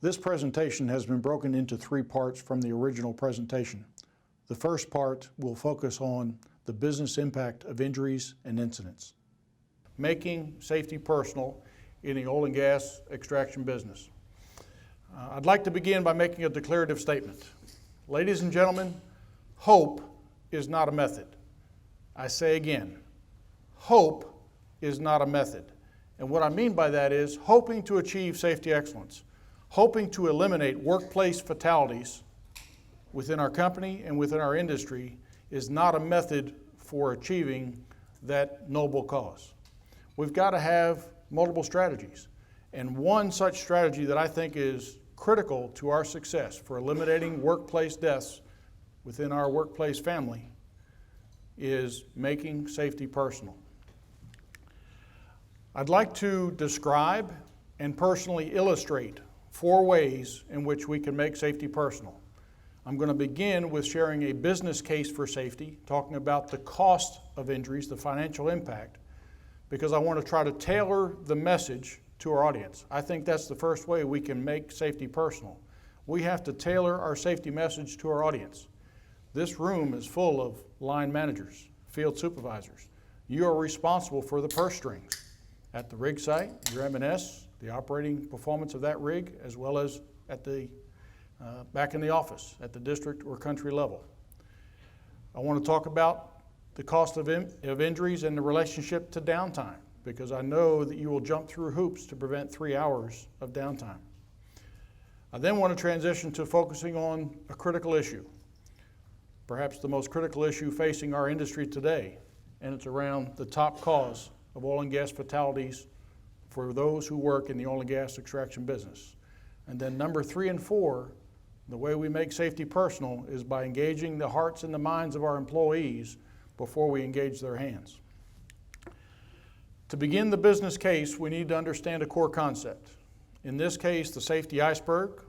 This presentation has been broken into three parts from the original presentation. The first part will focus on the business impact of injuries and incidents. Making safety personal in the oil and gas extraction business. I'd like to begin by making a declarative statement. Ladies and gentlemen, hope is not a method. I say again, hope is not a method. And what I mean by that is hoping to achieve safety excellence, hoping to eliminate workplace fatalities within our company and within our industry is not a method for achieving that noble cause. We've got to have multiple strategies. And one such strategy that I think is critical to our success for eliminating workplace deaths within our workplace family is making safety personal. I'd like to describe and personally illustrate 4 ways in which we can make safety personal. I'm going to begin with sharing a business case for safety, talking about the cost of injuries, the financial impact, because I want to try to tailor the message to our audience. I think that's the first way we can make safety personal. We have to tailor our safety message to our audience. This room is full of line managers, field supervisors. You are responsible for the purse strings at the rig site, your M&S, the operating performance of that rig, as well as at the back in the office at the district or country level. I want to talk about the cost of injuries and the relationship to downtime, because I know that you will jump through hoops to prevent 3 hours of downtime. I then want to transition to focusing on a critical issue, perhaps the most critical issue facing our industry today, and it's around the top cause of oil and gas fatalities for those who work in the oil and gas extraction business. And then number 3 and 4, the way we make safety personal is by engaging the hearts and the minds of our employees before we engage their hands. To begin the business case, we need to understand a core concept. In this case, the safety iceberg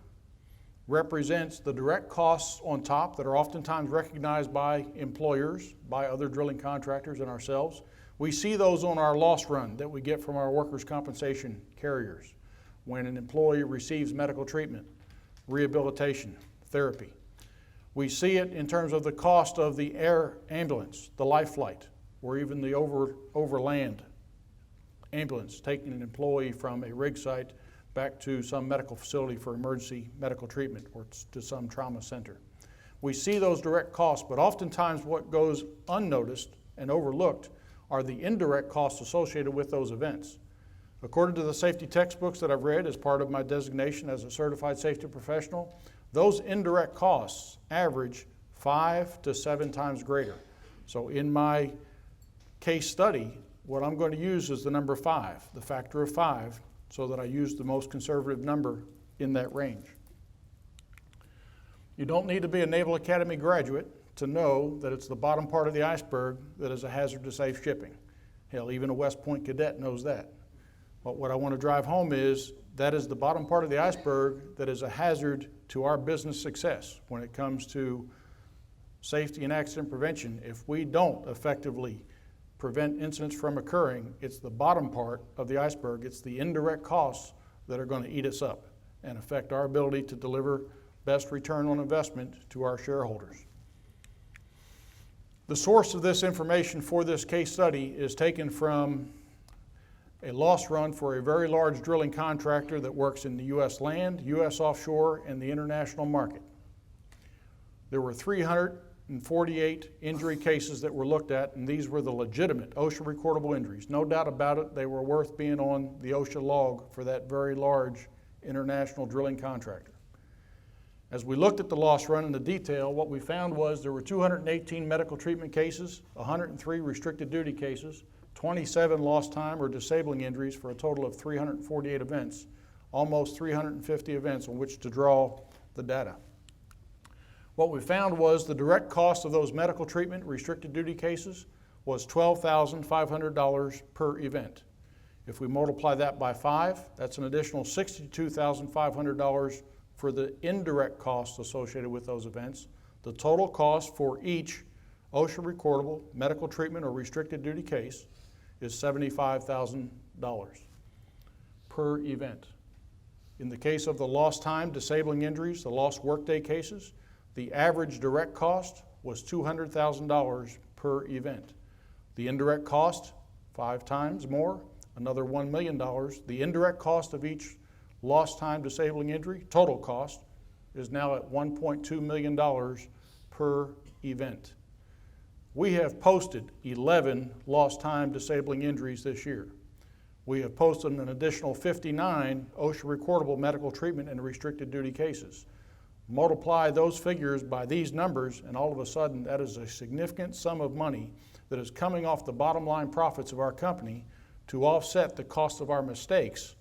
represents the direct costs on top that are oftentimes recognized by employers, by other drilling contractors and ourselves. We see those on our loss run that we get from our workers' compensation carriers when an employee receives medical treatment, rehabilitation, therapy. We see it in terms of the cost of the air ambulance, the life flight, or even the overland ambulance taking an employee from a rig site back to some medical facility for emergency medical treatment or to some trauma center. We see those direct costs, but oftentimes what goes unnoticed and overlooked are the indirect costs associated with those events. According to the safety textbooks that I've read as part of my designation as a certified safety professional, those indirect costs average 5 to 7 times greater. So in my case study, what I'm going to use is the number 5, the factor of 5, so that I use the most conservative number in that range. You don't need to be a Naval Academy graduate to know that it's the bottom part of the iceberg that is a hazard to safe shipping. Hell, even a West Point cadet knows that. But what I want to drive home is that is the bottom part of the iceberg that is a hazard to our business success when it comes to safety and accident prevention. If we don't effectively prevent incidents from occurring, it's the bottom part of the iceberg. It's the indirect costs that are going to eat us up and affect our ability to deliver best return on investment to our shareholders. The source of this information for this case study is taken from a loss run for a very large drilling contractor that works in the U.S. land, U.S. offshore, and the international market. There were 348 injury cases that were looked at, and these were the legitimate OSHA recordable injuries. No doubt about it, they were worth being on the OSHA log for that very large international drilling contractor. As we looked at the loss run in the detail, what we found was there were 218 medical treatment cases, 103 restricted duty cases, 27 lost time or disabling injuries for a total of 348 events, almost 350 events on which to draw the data. What we found was the direct cost of those medical treatment restricted duty cases was $12,500 per event. If we multiply that by 5, that's an additional $62,500 for the indirect costs associated with those events. The total cost for each OSHA recordable medical treatment or restricted duty case is $75,000 per event. In the case of the lost time disabling injuries, the lost workday cases, the average direct cost was $200,000 per event. The indirect cost, 5 times more, another $1 million. The indirect cost of each lost time disabling injury, total cost, is now at $1.2 million per event. We have posted 11 lost time disabling injuries this year. We have posted an additional 59 OSHA recordable medical treatment and restricted duty cases. Multiply those figures by these numbers, and all of a sudden that is a significant sum of money that is coming off the bottom line profits of our company to offset the cost of our mistakes,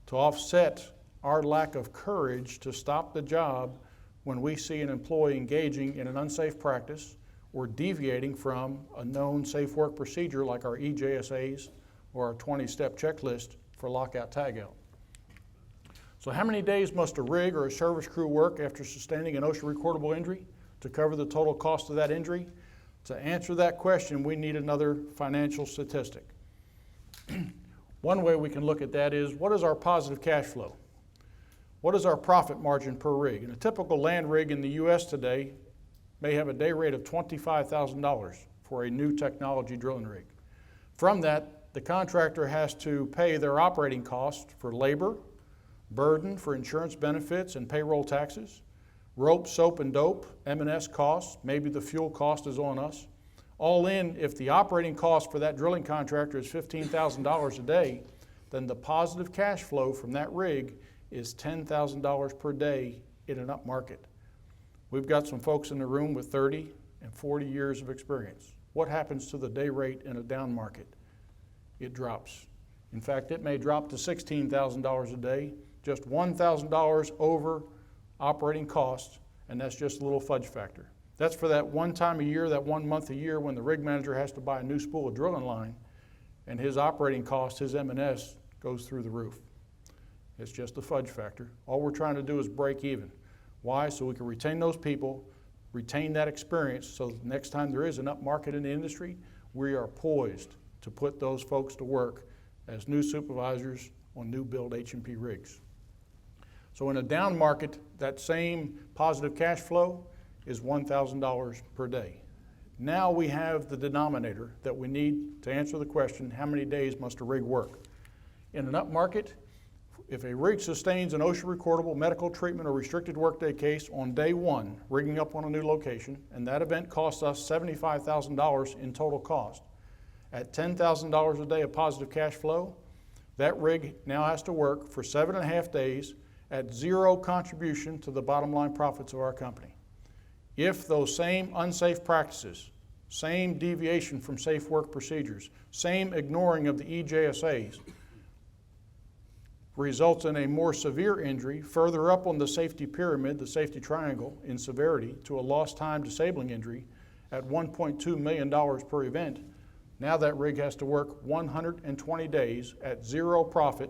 to offset our lack of courage to stop the job when we see an employee engaging in an unsafe practice or deviating from a known safe work procedure like our EJSAs or our 20-step checklist for lockout tagout. So how many days must a rig or a service crew work after sustaining an OSHA recordable injury to cover the total cost of that injury? To answer that question, we need another financial statistic. One way we can look at that is, what is our positive cash flow? What is our profit margin per rig? And a typical land rig in the U.S. today may have a day rate of $25,000 for a new technology drilling rig. From that, the contractor has to pay their operating costs for labor, burden for insurance benefits and payroll taxes, rope, soap, and dope, M&S costs, maybe the fuel cost is on us. All in, if the operating cost for that drilling contractor is $15,000 a day, then the positive cash flow from that rig is $10,000 per day in an up market. We've got some folks in the room with 30 and 40 years of experience. What happens to the day rate in a down market? It drops. In fact, it may drop to $16,000 a day, just $1,000 over operating costs, and that's just a little fudge factor. That's for that one time a year, that 1 month a year when the rig manager has to buy a new spool of drilling line, and his operating cost, his M&S, goes through the roof. It's just a fudge factor. All we're trying to do is break even. Why? So we can retain those people, retain that experience, so the next time there is an up market in the industry, we are poised to put those folks to work as new supervisors on new build H&P rigs. So in a down market, that same positive cash flow is $1,000 per day. Now we have the denominator that we need to answer the question, how many days must a rig work? In an up market, if a rig sustains an OSHA recordable medical treatment or restricted workday case on day one, rigging up on a new location, and that event costs us $75,000 in total cost, at $10,000 a day of positive cash flow, that rig now has to work for 7.5 days at zero contribution to the bottom line profits of our company. If those same unsafe practices, same deviation from safe work procedures, same ignoring of the EJSAs results in a more severe injury further up on the safety pyramid, the safety triangle in severity, to a lost time disabling injury at $1.2 million per event, now that rig has to work 120 days at zero profit,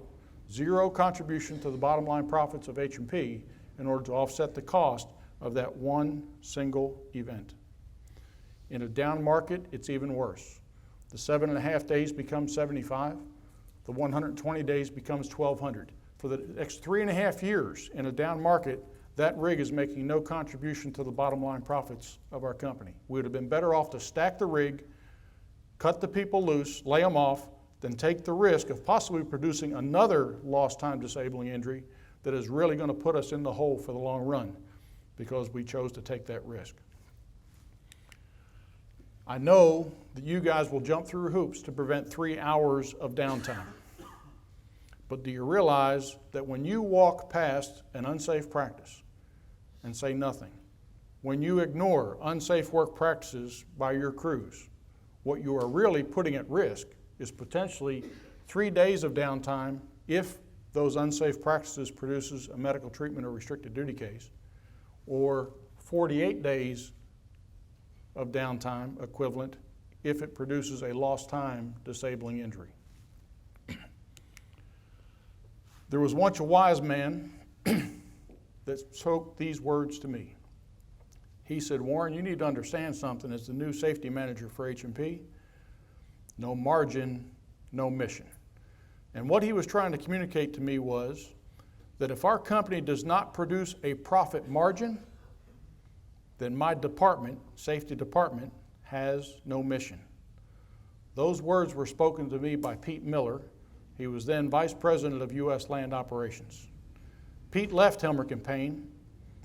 zero contribution to the bottom line profits of H&P in order to offset the cost of that one single event. In a down market, it's even worse. The 7.5 days becomes 75. The 120 days becomes 1,200. For the next 3.5 years in a down market, that rig is making no contribution to the bottom line profits of our company. We would have been better off to stack the rig, cut the people loose, lay them off, than take the risk of possibly producing another lost time disabling injury that is really going to put us in the hole for the long run because we chose to take that risk. I know that you guys will jump through hoops to prevent 3 hours of downtime. But do you realize that when you walk past an unsafe practice and say nothing, when you ignore unsafe work practices by your crews, what you are really putting at risk is potentially 3 days of downtime if those unsafe practices produces a medical treatment or restricted duty case, or 48 days of downtime equivalent if it produces a lost time disabling injury. There was once a wise man that spoke these words to me. He said, "Warren, you need to understand something as the new safety manager for H&P. No margin, no mission." And what he was trying to communicate to me was that if our company does not produce a profit margin, then my department, safety department, has no mission. Those words were spoken to me by Pete Miller. He was then Vice President of U.S. Land Operations. Pete left Helmerich & Payne.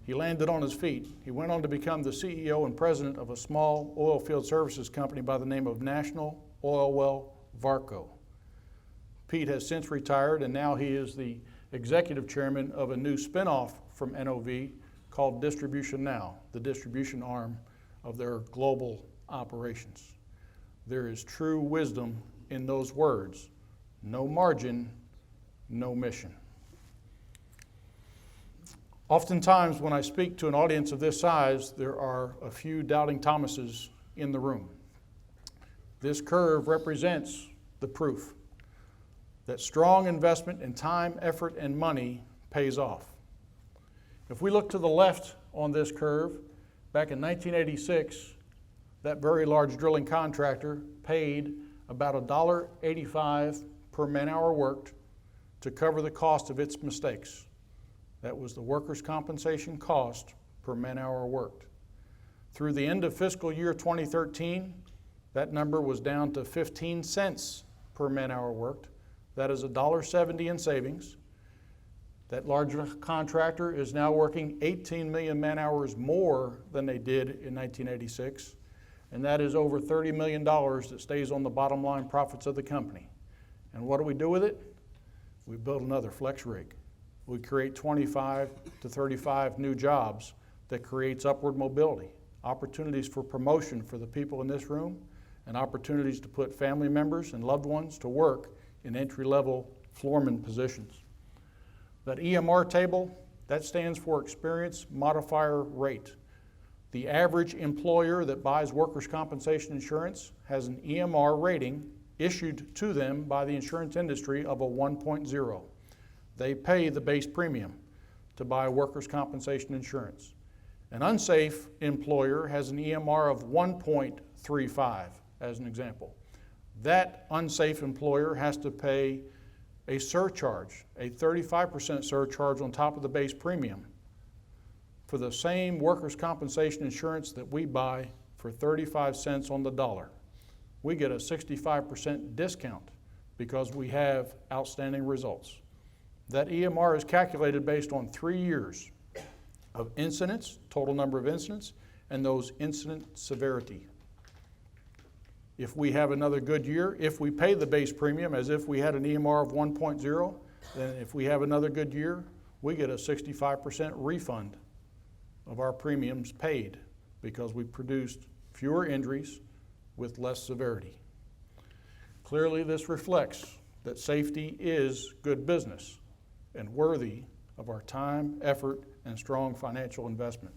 He landed on his feet. He went on to become the CEO and president of a small oil field services company by the name of National Oil Well Varco. Pete has since retired, and now he is the executive chairman of a new spinoff from NOV called Distribution Now, the distribution arm of their global operations. There is true wisdom in those words: no margin, no mission. Oftentimes when I speak to an audience of this size, there are a few doubting Thomases in the room. This curve represents the proof that strong investment in time, effort, and money pays off. If we look to the left on this curve, back in 1986, that very large drilling contractor paid about $1.85 per man-hour worked to cover the cost of its mistakes. That was the workers' compensation cost per man-hour worked. Through the end of fiscal year 2013, that number was down to 15 cents per man-hour worked. That is $1.70 in savings. That large contractor is now working 18 million man-hours more than they did in 1986, and that is over $30 million that stays on the bottom line profits of the company. And what do we do with it? We build another flex rig. We create 25 to 35 new jobs that creates upward mobility, opportunities for promotion for the people in this room, and opportunities to put family members and loved ones to work in entry-level floorman positions. That EMR table, that stands for Experience Modifier Rate. The average employer that buys workers' compensation insurance has an EMR rating issued to them by the insurance industry of a 1.0. They pay the base premium to buy workers' compensation insurance. An unsafe employer has an EMR of 1.35, as an example. That unsafe employer has to pay a surcharge, a 35% surcharge on top of the base premium for the same workers' compensation insurance that we buy for 35 cents on the dollar. We get a 65% discount because we have outstanding results. That EMR is calculated based on 3 years of incidents, total number of incidents, and those incident severity. If we have another good year, if we pay the base premium as if we had an EMR of 1.0, then if we have another good year, we get a 65% refund of our premiums paid because we produced fewer injuries with less severity. Clearly, this reflects that safety is good business and worthy of our time, effort, and strong financial investment.